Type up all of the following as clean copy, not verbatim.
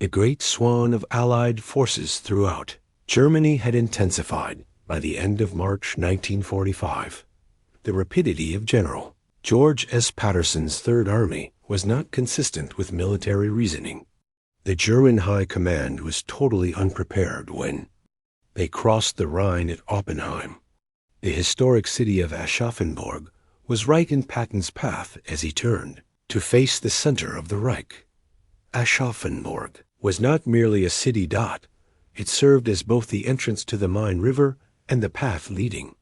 The great swan of Allied forces throughout Germany had intensified by the end of March 1945. The rapidity of General George S. Patterson's Third Army was not consistent with military reasoning. The German High Command was totally unprepared when they crossed the Rhine at Oppenheim. The historic city of Aschaffenburg was right in Patton's path as he turned to face the center of the Reich. Aschaffenburg was not merely a city dot. It served as both the entrance to the Main River and the path leading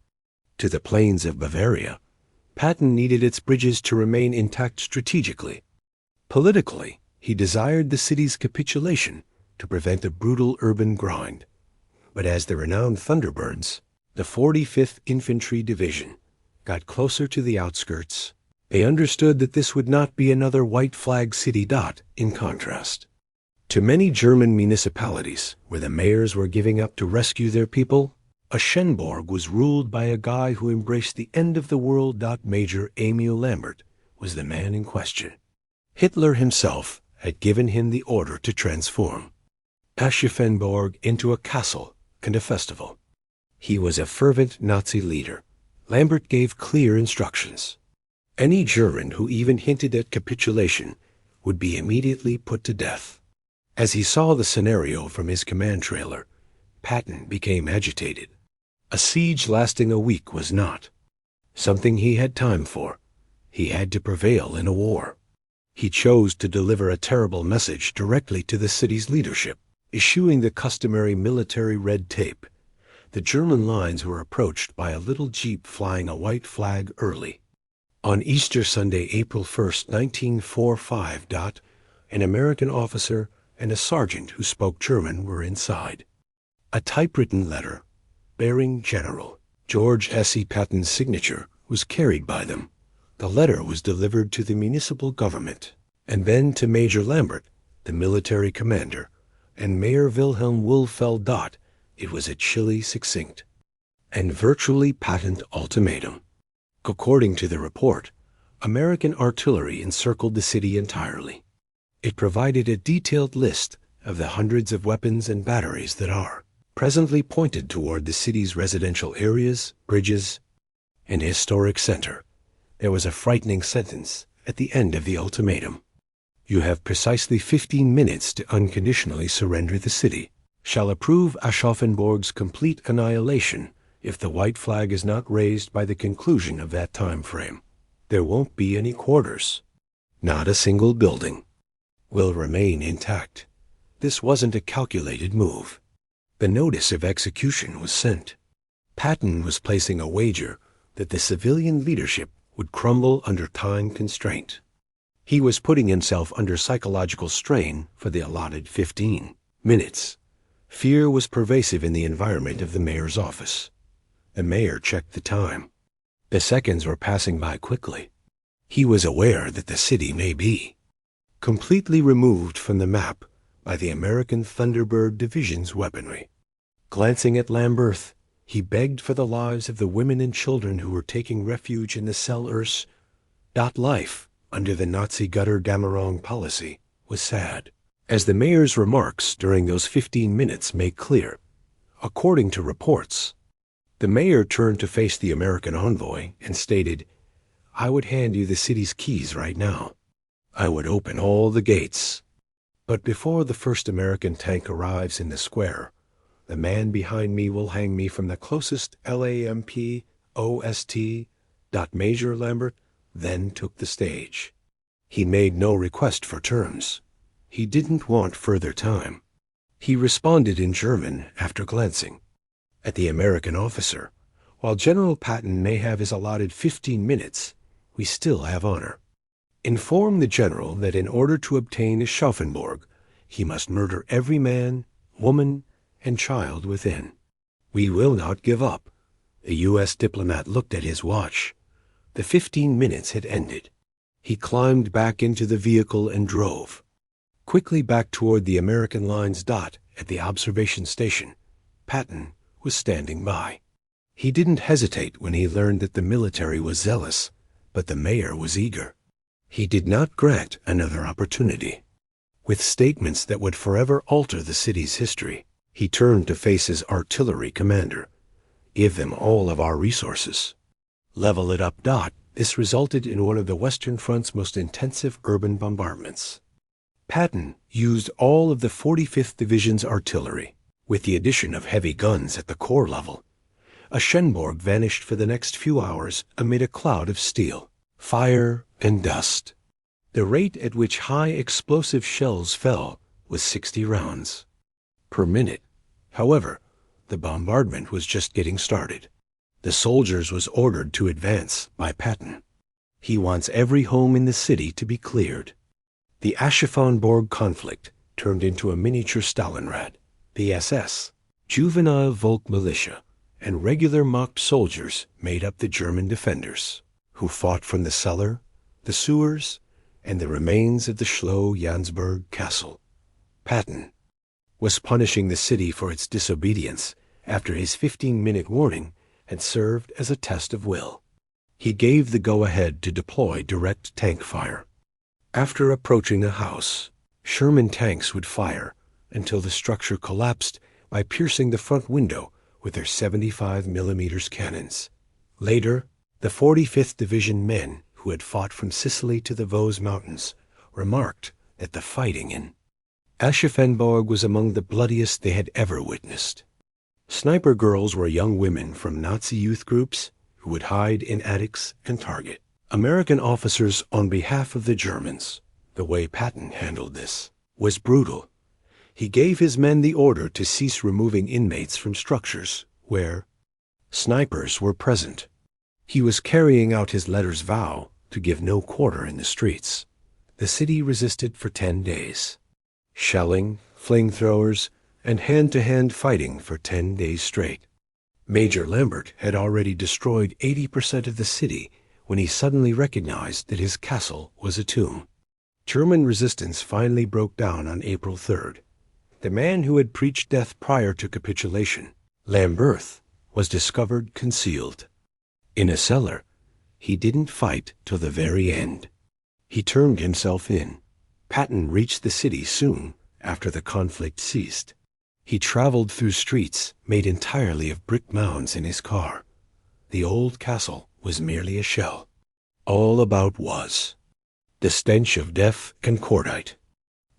to the plains of Bavaria. Patton needed its bridges to remain intact strategically. Politically, he desired the city's capitulation to prevent a brutal urban grind. But as the renowned Thunderbirds, the 45th Infantry Division, got closer to the outskirts, they understood that this would not be another white flag city dot in contrast. To many German municipalities where the mayors were giving up to rescue their people, Aschaffenburg was ruled by a guy who embraced the end of the world. Major Emil Lambert was the man in question. Hitler himself had given him the order to transform Aschaffenburg into a castle and a festival. He was a fervent Nazi leader. Lambert gave clear instructions. Any German who even hinted at capitulation would be immediately put to death. As he saw the scenario from his command trailer, Patton became agitated. A siege lasting a week was not something he had time for. He had to prevail in a war. He chose to deliver a terrible message directly to the city's leadership, issuing the customary military red tape. The German lines were approached by a little jeep flying a white flag early. On Easter Sunday, April 1st, 1945, an American officer and a sergeant who spoke German were inside. A typewritten letter bearing General George S. Patton's signature was carried by them. The letter was delivered to the municipal government and then to Major Lambert, the military commander, and Mayor Wilhelm Wulfeld. It was a chilly, succinct, and virtually patent ultimatum. According to the report, American artillery encircled the city entirely. It provided a detailed list of the hundreds of weapons and batteries that are presently pointed toward the city's residential areas, bridges, and historic center. There was a frightening sentence at the end of the ultimatum. You have precisely 15 minutes to unconditionally surrender the city. Shall approve Aschaffenburg's complete annihilation if the white flag is not raised by the conclusion of that time frame. There won't be any quarters. Not a single building will remain intact. This wasn't a calculated move. The notice of execution was sent. Patton was placing a wager that the civilian leadership would crumble under time constraint. He was putting himself under psychological strain for the allotted 15 minutes. Fear was pervasive in the environment of the mayor's office. The mayor checked the time. The seconds were passing by quickly. He was aware that the city may be completely removed from the map by the American Thunderbird Division's weaponry. Glancing at Lambert, he begged for the lives of the women and children who were taking refuge in the cellars. Life under the Nazi Götterdämmerung policy was sad. As the mayor's remarks during those 15 minutes make clear, according to reports, the mayor turned to face the American envoy and stated, "I would hand you the city's keys right now. I would open all the gates. But before the first American tank arrives in the square, the man behind me will hang me from the closest LAMP OST." Major Lambert then took the stage. He made no request for terms. He didn't want further time. He responded in German after glancing at the American officer. While General Patton may have his allotted 15 minutes, we still have honor. Inform the general that in order to obtain Aschaffenburg, he must murder every man, woman, and child within. We will not give up. The U.S. diplomat looked at his watch. The 15 minutes had ended. He climbed back into the vehicle and drove quickly back toward the American lines. At the observation station, Patton was standing by. He didn't hesitate when he learned that the military was zealous, but the mayor was eager. He did not grant another opportunity. with statements that would forever alter the city's history. He turned to face his artillery commander. "Give them all of our resources. Level it up." This resulted in one of the Western Front's most intensive urban bombardments. Patton used all of the 45th Division's artillery, with the addition of heavy guns at the corps level. Aschenborg vanished for the next few hours amid a cloud of steel, fire, and dust. The rate at which high explosive shells fell was 60 rounds per minute. However, the bombardment was just getting started. The soldiers was ordered to advance by Patton. He wants every home in the city to be cleared. The Aschaffenburg conflict turned into a miniature Stalingrad. The SS, juvenile Volk militia, and regular mock soldiers made up the German defenders, who fought from the cellar, the sewers, and the remains of the Schloss-Jansburg castle. Patton was punishing the city for its disobedience after his 15-minute warning had served as a test of will. He gave the go-ahead to deploy direct tank fire. After approaching a house, Sherman tanks would fire until the structure collapsed by piercing the front window with their 75mm cannons. Later, the 45th Division men who had fought from Sicily to the Vosges Mountains remarked that the fighting in Aschaffenburg was among the bloodiest they had ever witnessed. Sniper girls were young women from Nazi youth groups who would hide in attics and target American officers on behalf of the Germans. The way Patton handled this was brutal. He gave his men the order to cease removing inmates from structures where snipers were present. He was carrying out his letter's vow to give no quarter in the streets. The city resisted for 10 days. Shelling, flamethrowers, and hand-to-hand fighting for 10 days straight. Major Lambert had already destroyed 80% of the city when he suddenly recognized that his castle was a tomb. German resistance finally broke down on April 3rd. The man who had preached death prior to capitulation, Lambert, was discovered concealed. In a cellar, he didn't fight till the very end. He turned himself in. Patton reached the city soon after the conflict ceased. He traveled through streets made entirely of brick mounds in his car. The old castle was merely a shell. All about was the stench of death and cordite.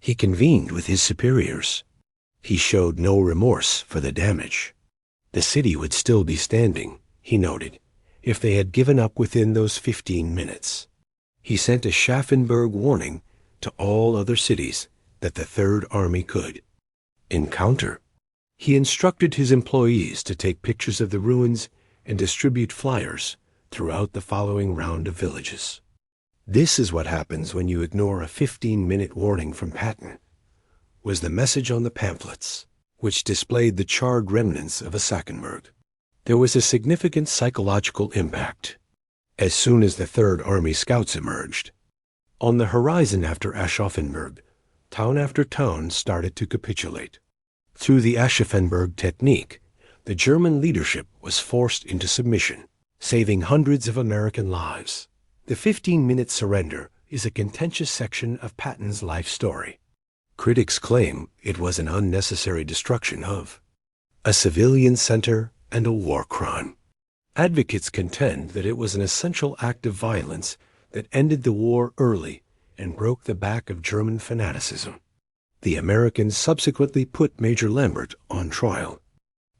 He convened with his superiors. He showed no remorse for the damage. The city would still be standing, he noted, if they had given up within those 15 minutes. He sent a Schaffenburg warning to all other cities that the Third Army could encounter. He instructed his employees to take pictures of the ruins and distribute flyers throughout the following round of villages. "This is what happens when you ignore a 15-minute warning from Patton," was the message on the pamphlets, which displayed the charred remnants of Aschaffenburg. There was a significant psychological impact. As soon as the Third Army scouts emerged, on the horizon after Aschaffenburg, town after town started to capitulate. Through the Aschaffenburg technique, the German leadership was forced into submission, saving hundreds of American lives. The 15-minute surrender is a contentious section of Patton's life story. Critics claim it was an unnecessary destruction of a civilian center and a war crime. Advocates contend that it was an essential act of violence that ended the war early and broke the back of German fanaticism. The Americans subsequently put Major Lambert on trial.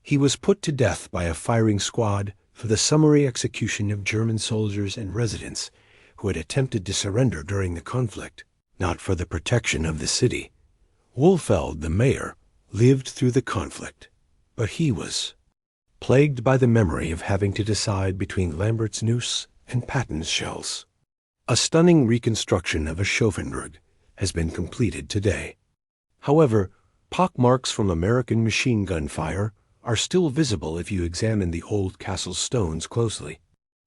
He was put to death by a firing squad for the summary execution of German soldiers and residents who had attempted to surrender during the conflict, not for the protection of the city. Wolfeld, the mayor, lived through the conflict, but he was plagued by the memory of having to decide between Lambert's noose and Patton's shells. A stunning reconstruction of Aschaffenburg has been completed today. However, pockmarks from American machine gun fire are still visible if you examine the old castle's stones closely.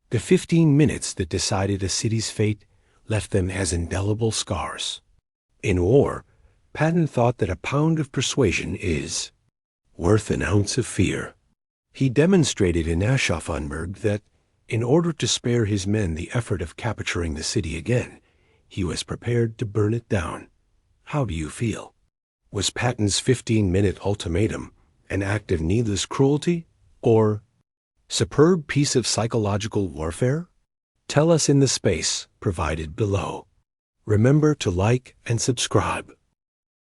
The 15 minutes that decided a city's fate left them as indelible scars. In war, Patton thought that a pound of persuasion is worth an ounce of fear. He demonstrated in Aschaffenburg that, in order to spare his men the effort of capturing the city again, he was prepared to burn it down. How do you feel? Was Patton's 15-minute ultimatum an act of needless cruelty or superb piece of psychological warfare? Tell us in the space provided below. Remember to like and subscribe.